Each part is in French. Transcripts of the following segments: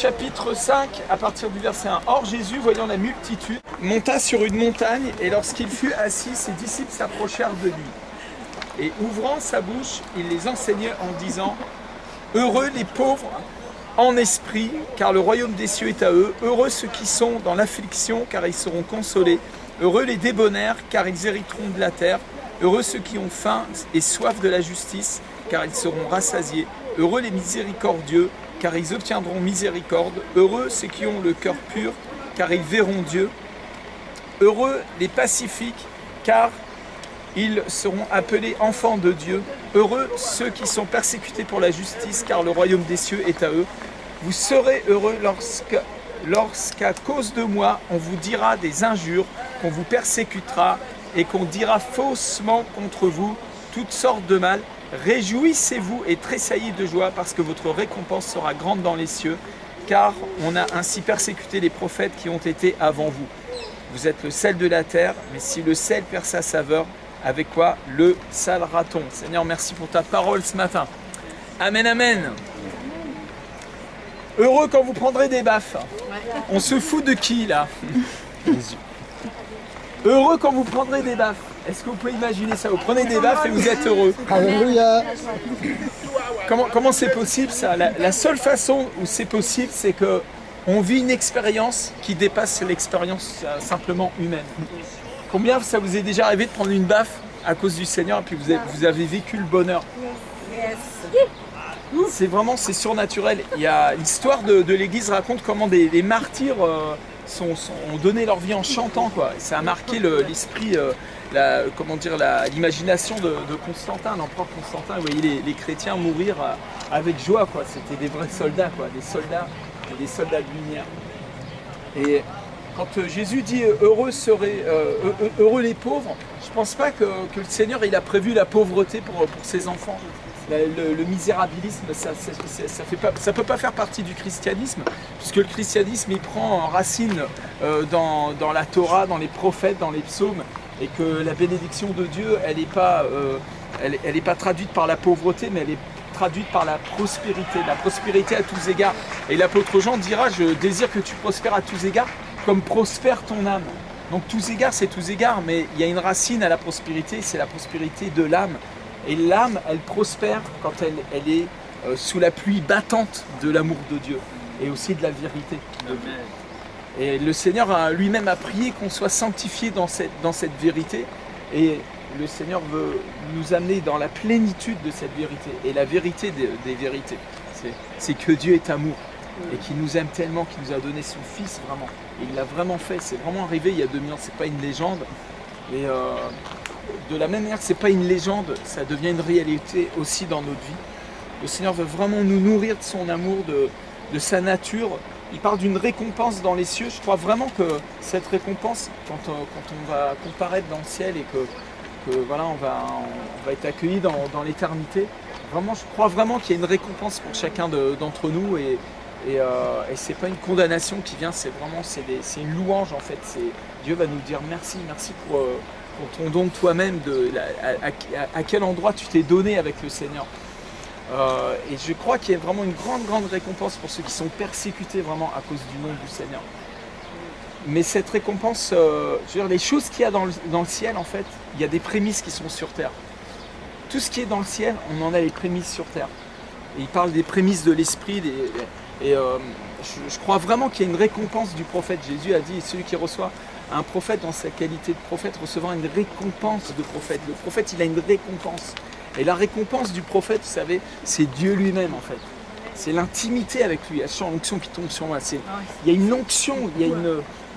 chapitre 5, à partir du verset 1. Or Jésus, voyant la multitude, monta sur une montagne, et lorsqu'il fut assis, ses disciples s'approchèrent de lui. Et ouvrant sa bouche, il les enseignait en disant « Heureux les pauvres en esprit, car le royaume des cieux est à eux. Heureux ceux qui sont dans l'affliction, car ils seront consolés. Heureux les débonnaires, car ils hériteront de la terre. Heureux ceux qui ont faim et soif de la justice, car ils seront rassasiés. Heureux les miséricordieux, car ils obtiendront miséricorde. Heureux ceux qui ont le cœur pur, car ils verront Dieu. Heureux les pacifiques, car ils seront appelés enfants de Dieu. Heureux ceux qui sont persécutés pour la justice, car le royaume des cieux est à eux. Vous serez heureux lorsqu'à cause de moi, on vous dira des injures, qu'on vous persécutera et qu'on dira faussement contre vous toutes sortes de mal. Réjouissez-vous et tressaillez de joie, parce que votre récompense sera grande dans les cieux, car on a ainsi persécuté les prophètes qui ont été avant vous. Vous êtes le sel de la terre, mais si le sel perd sa saveur, avec quoi le salera-t-on? Seigneur, merci pour ta parole ce matin. Amen, amen. Heureux quand vous prendrez des baffes. On se fout de qui là? Jésus. Heureux quand vous prendrez des baffes. Est-ce que vous pouvez imaginer ça? Vous prenez des baffes et vous êtes heureux. Alléluia. Comment c'est possible ça? La seule façon où c'est possible, c'est que on vit une expérience qui dépasse l'expérience simplement humaine. Combien ça vous est déjà arrivé de prendre une baffe à cause du Seigneur et puis vous avez vécu le bonheur? C'est vraiment, c'est surnaturel. Il y a l'histoire de l'Église raconte comment des martyrs ont donné leur vie en chantant, quoi. Et ça a marqué l'esprit, l'imagination de Constantin, l'empereur Constantin. Vous voyez les chrétiens mourir avec joie, quoi. C'était des vrais soldats, quoi, des soldats de lumière. Et quand Jésus dit heureux les pauvres, je ne pense pas que le Seigneur il a prévu la pauvreté pour ses enfants. Le misérabilisme, ça ne peut pas faire partie du christianisme, puisque le christianisme il prend racine dans la Torah, dans les prophètes, dans les psaumes, et que la bénédiction de Dieu, elle n'est pas traduite par la pauvreté, mais elle est traduite par la prospérité à tous égards. Et l'apôtre Jean dira, je désire que tu prospères à tous égards, comme prospère ton âme. Donc tous égards, c'est tous égards, mais il y a une racine à la prospérité, c'est la prospérité de l'âme. Et l'âme, elle prospère quand elle est sous la pluie battante de l'amour de Dieu et aussi de la vérité de Dieu. Et le Seigneur lui-même a prié qu'on soit sanctifié dans cette vérité. Et le Seigneur veut nous amener dans la plénitude de cette vérité. Et la vérité des vérités, c'est que Dieu est amour. Et qu'il nous aime tellement, qu'il nous a donné son Fils, vraiment. Et il l'a vraiment fait, c'est vraiment arrivé il y a 2000 ans, c'est pas une légende. Et de la même manière que c'est pas une légende, ça devient une réalité aussi dans notre vie. Le Seigneur veut vraiment nous nourrir de son amour, de sa nature. Il parle d'une récompense dans les cieux. Je crois vraiment que cette récompense, quand on va comparaître dans le ciel et que voilà, on va être accueilli dans l'éternité, vraiment, je crois vraiment qu'il y a une récompense pour chacun d'entre nous. Et c'est pas une condamnation qui vient, c'est une louange en fait. Dieu va nous dire merci pour ton don de toi-même, à quel endroit tu t'es donné avec le Seigneur. Et je crois qu'il y a vraiment une grande récompense pour ceux qui sont persécutés vraiment à cause du nom du Seigneur. Mais cette récompense, je veux dire, les choses qu'il y a dans le ciel en fait, il y a des prémices qui sont sur terre. Tout ce qui est dans le ciel, on en a les prémices sur terre. Et il parle des prémices de l'esprit, je crois vraiment qu'il y a une récompense du prophète. Jésus a dit, celui qui reçoit un prophète dans sa qualité de prophète recevra une récompense de prophète. Le prophète, il a une récompense. Et la récompense du prophète, vous savez, c'est Dieu lui-même en fait. C'est l'intimité avec lui. C'est l'onction qui tombe sur moi. Il y a une onction, il y a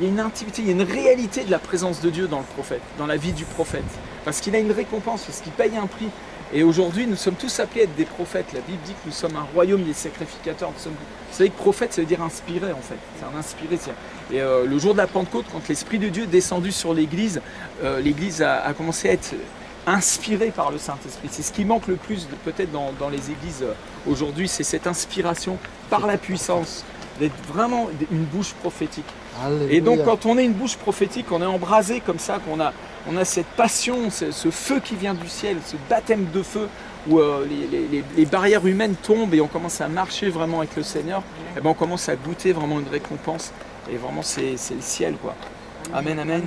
une intimité, il y a une réalité de la présence de Dieu dans le prophète, dans la vie du prophète. Parce qu'il a une récompense, parce qu'il paye un prix. Et aujourd'hui, nous sommes tous appelés à être des prophètes. La Bible dit que nous sommes un royaume des sacrificateurs. Vous savez que prophète, ça veut dire inspiré en fait. C'est un inspiré. Et le jour de la Pentecôte, quand l'Esprit de Dieu est descendu sur l'Église, l'Église a commencé à être inspirée par le Saint-Esprit. C'est ce qui manque le plus peut-être dans les églises aujourd'hui, c'est cette inspiration par la puissance d'être vraiment une bouche prophétique. Alléluia. Et donc quand on est une bouche prophétique, on est embrasé comme ça, on a cette passion, ce feu qui vient du ciel, ce baptême de feu où les barrières humaines tombent et on commence à marcher vraiment avec le Seigneur, et ben on commence à goûter vraiment une récompense. Et vraiment c'est le ciel quoi. Amen, amen.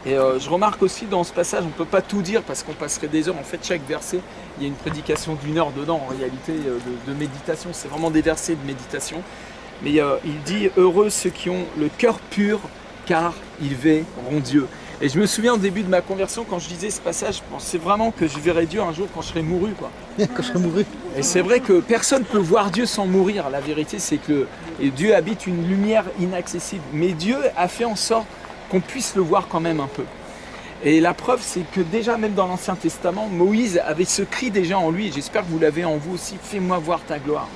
Et je remarque aussi dans ce passage, on ne peut pas tout dire parce qu'on passerait des heures. En fait, chaque verset, il y a une prédication d'1 heure dedans en réalité de méditation. C'est vraiment des versets de méditation. Mais il dit « Heureux ceux qui ont le cœur pur, car ils verront Dieu ». Et je me souviens au début de ma conversion, quand je lisais ce passage, je pensais vraiment que je verrais Dieu un jour quand je serai mouru, quoi. Quand je serai mouru. Et c'est vrai que personne ne peut voir Dieu sans mourir. La vérité, c'est que Dieu habite une lumière inaccessible. Mais Dieu a fait en sorte qu'on puisse le voir quand même un peu. Et la preuve, c'est que déjà, même dans l'Ancien Testament, Moïse avait ce cri déjà en lui. J'espère que vous l'avez en vous aussi. Fais-moi voir ta gloire.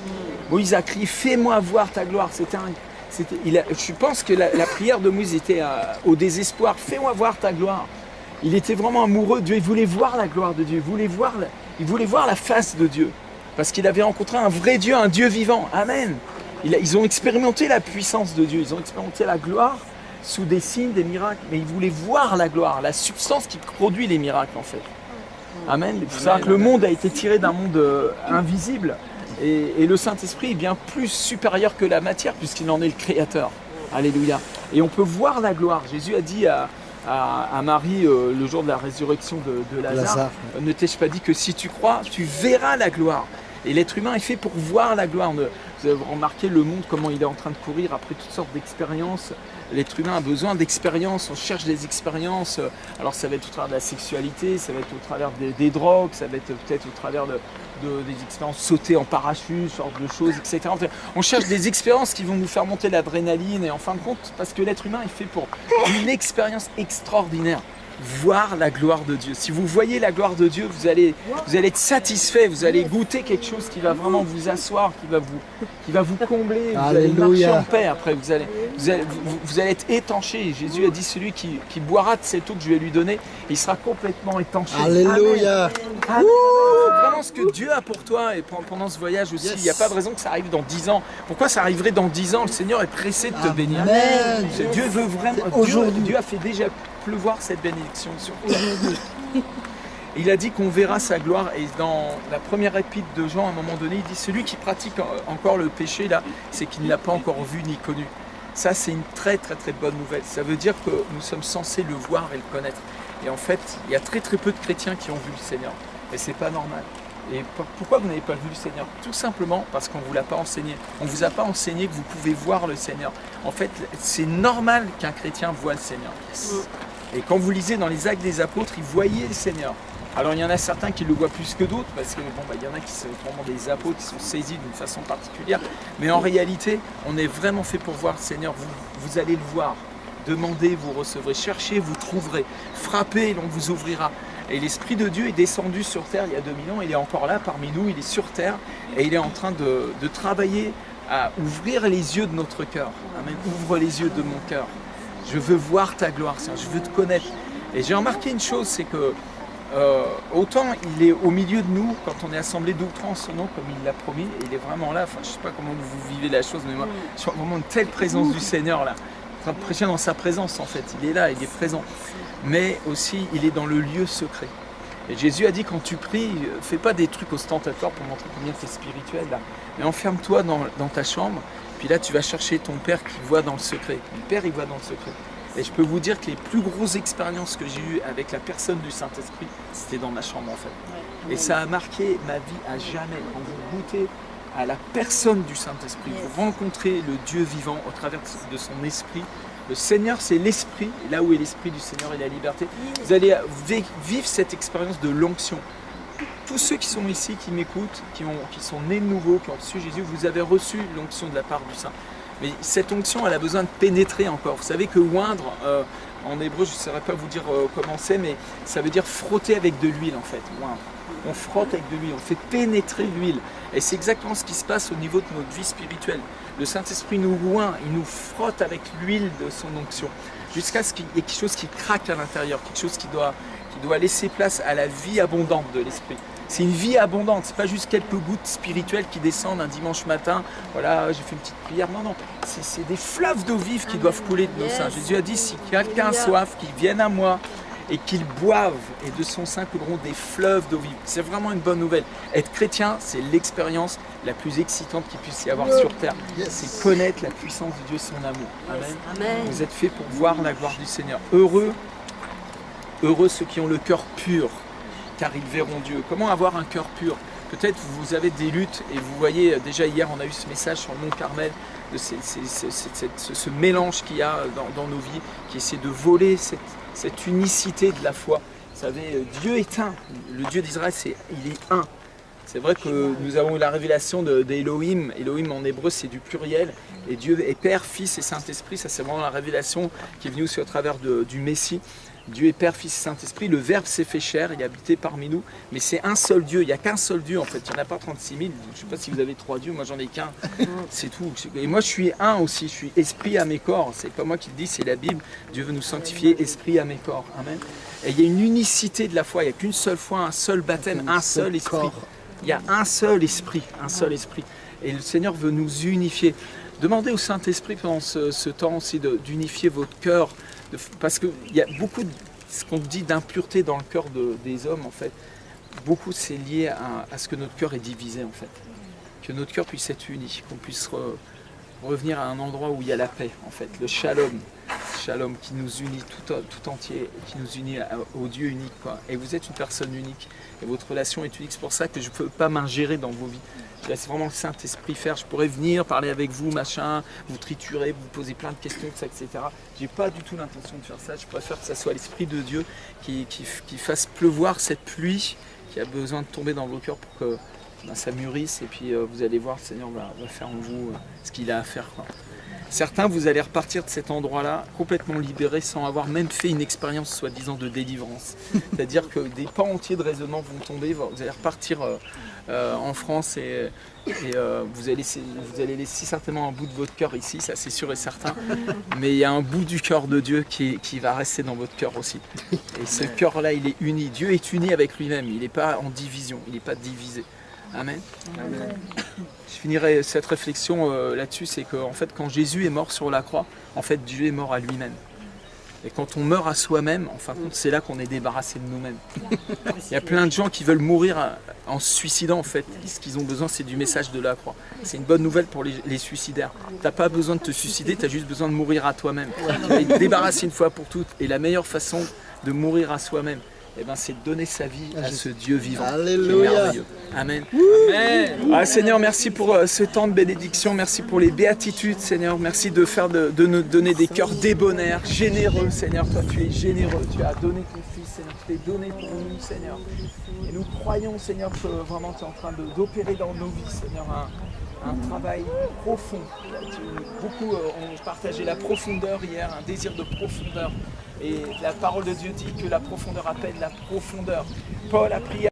Moïse a crié, fais-moi voir ta gloire. Je pense que la prière de Moïse était au désespoir. Fais-moi voir ta gloire. Il était vraiment amoureux de Dieu. Il voulait voir la gloire de Dieu. Il voulait voir la face de Dieu. Parce qu'il avait rencontré un vrai Dieu, un Dieu vivant. Amen. Ils ont expérimenté la puissance de Dieu. Ils ont expérimenté la gloire sous des signes, des miracles. Mais ils voulaient voir la gloire, la substance qui produit les miracles en fait. Amen. Il faut savoir que le monde a été tiré d'un monde invisible. Et le Saint-Esprit est bien plus supérieur que la matière puisqu'il en est le créateur. Alléluia. Et on peut voir la gloire. Jésus a dit à Marie le jour de la résurrection de Lazare, ne t'ai-je pas dit que si tu crois, tu verras la gloire. Et l'être humain est fait pour voir la gloire. Vous avez remarqué le monde, comment il est en train de courir après toutes sortes d'expériences. L'être humain a besoin d'expériences, on cherche des expériences. Alors ça va être au travers de la sexualité, ça va être au travers des drogues, ça va être peut-être au travers des expériences sauter en parachute, ce genre de choses, etc. Enfin, on cherche des expériences qui vont nous faire monter l'adrénaline et en fin de compte, parce que l'être humain est fait pour une expérience extraordinaire. Voir la gloire de Dieu. Si vous voyez la gloire de Dieu, vous allez être satisfait, vous allez goûter quelque chose qui va vraiment vous asseoir, qui va vous combler, vous allez marcher en paix après, vous allez être étanché. Jésus a dit celui qui boira de cette eau que je vais lui donner, il sera complètement étanché. Alléluia. Amen. Vraiment ce que Dieu a pour toi et pendant ce voyage aussi, il n'y a pas de raison que ça arrive dans 10 ans. Pourquoi ça arriverait dans 10 ans? Le Seigneur est pressé de te bénir. Dieu veut vraiment, Dieu a fait déjà pleuvoir cette bénédiction sur aujourd'hui. Il a dit qu'on verra sa gloire et dans la première épître de Jean, à un moment donné, il dit celui qui pratique encore le péché là, c'est qu'il ne l'a pas encore vu ni connu. Ça c'est une très très très bonne nouvelle. Ça veut dire que nous sommes censés le voir et le connaître. Et en fait, il y a très très peu de chrétiens qui ont vu le Seigneur. Et c'est pas normal. Et pourquoi vous n'avez pas vu le Seigneur? Tout simplement parce qu'on ne vous l'a pas enseigné. On ne vous a pas enseigné que vous pouvez voir le Seigneur. En fait, c'est normal qu'un chrétien voit le Seigneur. Et quand vous lisez dans les Actes des Apôtres, ils voyaient le Seigneur. Alors il y en a certains qui le voient plus que d'autres, parce que il y en a qui sont vraiment des apôtres, qui sont saisis d'une façon particulière. Mais en réalité, on est vraiment fait pour voir le Seigneur. Vous allez le voir. Demandez, vous recevrez. Cherchez, vous trouverez. Frappez, l'on vous ouvrira. Et l'Esprit de Dieu est descendu sur terre il y a 2000 ans, il est encore là parmi nous, il est sur terre et il est en train de travailler à ouvrir les yeux de notre cœur. Amen. Ouvre les yeux de mon cœur. Je veux voir ta gloire, Seigneur, je veux te connaître. Et j'ai remarqué une chose, c'est que autant il est au milieu de nous quand on est assemblé 2 ou 3 en son nom, comme il l'a promis, et il est vraiment là. Enfin, je ne sais pas comment vous vivez la chose, mais moi, je sens vraiment une telle présence du Seigneur là. En train de prêcher dans sa présence en fait, il est là, il est présent. Mais aussi, il est dans le lieu secret. Et Jésus a dit, quand tu pries, fais pas des trucs ostentatoires pour montrer combien tu es spirituel là, mais enferme-toi dans ta chambre, puis là tu vas chercher ton Père qui voit dans le secret. Le Père, il voit dans le secret. Et je peux vous dire que les plus grosses expériences que j'ai eues avec la personne du Saint-Esprit, c'était dans ma chambre en fait. Et ça a marqué ma vie à jamais. Quand vous goûtez à la personne du Saint-Esprit, vous rencontrez le Dieu vivant au travers de son esprit. Le Seigneur, c'est l'Esprit, et là où est l'Esprit du Seigneur et la liberté, vous allez vivre cette expérience de l'onction. Tous ceux qui sont ici, qui m'écoutent, qui sont nés de nouveau, qui ont reçu Jésus, vous avez reçu l'onction de la part du Saint. Mais cette onction, elle a besoin de pénétrer encore. Vous savez que oindre, en hébreu, je ne saurais pas vous dire comment c'est, mais ça veut dire frotter avec de l'huile en fait, oindre. On frotte avec de l'huile, on fait pénétrer l'huile. Et c'est exactement ce qui se passe au niveau de notre vie spirituelle. Le Saint-Esprit nous oint, il nous frotte avec l'huile de son onction, jusqu'à ce qu'il y ait quelque chose qui craque à l'intérieur, quelque chose qui doit laisser place à la vie abondante de l'Esprit. C'est une vie abondante, c'est pas juste quelques gouttes spirituelles qui descendent un dimanche matin, voilà, j'ai fait une petite prière. Non, non, c'est des fleuves d'eau vive qui doivent couler de nos seins. Jésus a dit, si quelqu'un a soif, qu'il vienne à moi et qu'il boive, et de son sein couleront des fleuves d'eau vive. C'est vraiment une bonne nouvelle. Être chrétien, c'est l'expérience la plus excitante qu'il puisse y avoir sur terre. C'est connaître la puissance de Dieu et son amour. Amen. Vous êtes faits pour voir la gloire du Seigneur. Heureux ceux qui ont le cœur pur, car ils verront Dieu. Comment avoir un cœur pur? Peut-être vous avez des luttes, et vous voyez, déjà hier on a eu ce message sur le Mont Carmel, de ce mélange qu'il y a dans nos vies, qui essaie de voler cette unicité de la foi. Vous savez, Dieu est un. Le Dieu d'Israël, il est un. C'est vrai que nous avons eu la révélation d'Elohim. Elohim en hébreu, c'est du pluriel. Et Dieu est Père, Fils et Saint-Esprit. Ça, c'est vraiment la révélation qui est venue aussi au travers du Messie. Dieu est Père, Fils et Saint-Esprit. Le Verbe s'est fait chair, il a habité parmi nous. Mais c'est un seul Dieu. Il n'y a qu'un seul Dieu, en fait. Il n'y en a pas 36 000. Je ne sais pas si vous avez 3 dieux. Moi, j'en ai qu'un. C'est tout. Et moi, je suis un aussi. Je suis esprit à mes corps. C'est pas moi qui le dis, c'est la Bible. Dieu veut nous sanctifier, esprit à mes corps. Amen. Et il y a une unicité de la foi. Il n'y a qu'une seule foi, un seul baptême, un seul esprit. Il y a un seul esprit, un seul esprit. Et le Seigneur veut nous unifier. Demandez au Saint-Esprit pendant ce temps aussi d'unifier votre cœur. Parce qu'il y a beaucoup de ce qu'on dit d'impureté dans le cœur des hommes, en fait. Beaucoup, c'est lié à ce que notre cœur est divisé, en fait. Que notre cœur puisse être uni, qu'on puisse revenir à un endroit où il y a la paix, en fait. Le shalom. Shalom qui nous unit tout entier, qui nous unit au Dieu unique, quoi. Et vous êtes une personne unique. Et votre relation est unique. C'est pour ça que je ne peux pas m'ingérer dans vos vies. Je laisse vraiment le Saint-Esprit faire. Je pourrais venir parler avec vous, machin, vous triturer, vous poser plein de questions, etc. Je n'ai pas du tout l'intention de faire ça. Je préfère que ça soit l'Esprit de Dieu qui fasse pleuvoir cette pluie qui a besoin de tomber dans vos cœurs pour que ça mûrisse. Et puis vous allez voir, le Seigneur va faire en vous ce qu'il a à faire, quoi. Certains, vous allez repartir de cet endroit-là complètement libérés sans avoir même fait une expérience soi-disant de délivrance. C'est-à-dire que des pans entiers de raisonnement vont tomber, vous allez repartir en France et vous allez laisser certainement un bout de votre cœur ici, ça c'est sûr et certain. Mais il y a un bout du cœur de Dieu qui va rester dans votre cœur aussi. Et ce cœur-là, il est uni. Dieu est uni avec lui-même, il n'est pas en division, il n'est pas divisé. Amen. Amen. Je finirai cette réflexion là-dessus, c'est qu'en fait, quand Jésus est mort sur la croix, en fait, Dieu est mort à lui-même. Et quand on meurt à soi-même, en fin de compte, c'est là qu'on est débarrassé de nous-mêmes. Il y a plein de gens qui veulent mourir en se suicidant, en fait. Ce qu'ils ont besoin, c'est du message de la croix. C'est une bonne nouvelle pour les suicidaires. Tu n'as pas besoin de te suicider, tu as juste besoin de mourir à toi-même. Tu vas être débarrassé une fois pour toutes. Et la meilleure façon de mourir à soi-même, c'est de donner sa vie à ce Dieu vivant. Alléluia. Amen. Amen. Ah, Seigneur, merci pour ce temps de bénédiction. Merci pour les béatitudes, Seigneur. Merci de nous donner des cœurs débonnaires, généreux, Seigneur. Toi, tu es généreux. Tu as donné ton Fils, Seigneur. Tu t'es donné pour nous, Seigneur. Et nous croyons, Seigneur, que vraiment tu es en train d'opérer dans nos vies, Seigneur, un travail profond. Beaucoup ont partagé la profondeur hier, un désir de profondeur. Et la parole de Dieu dit que la profondeur appelle la profondeur. Paul a prié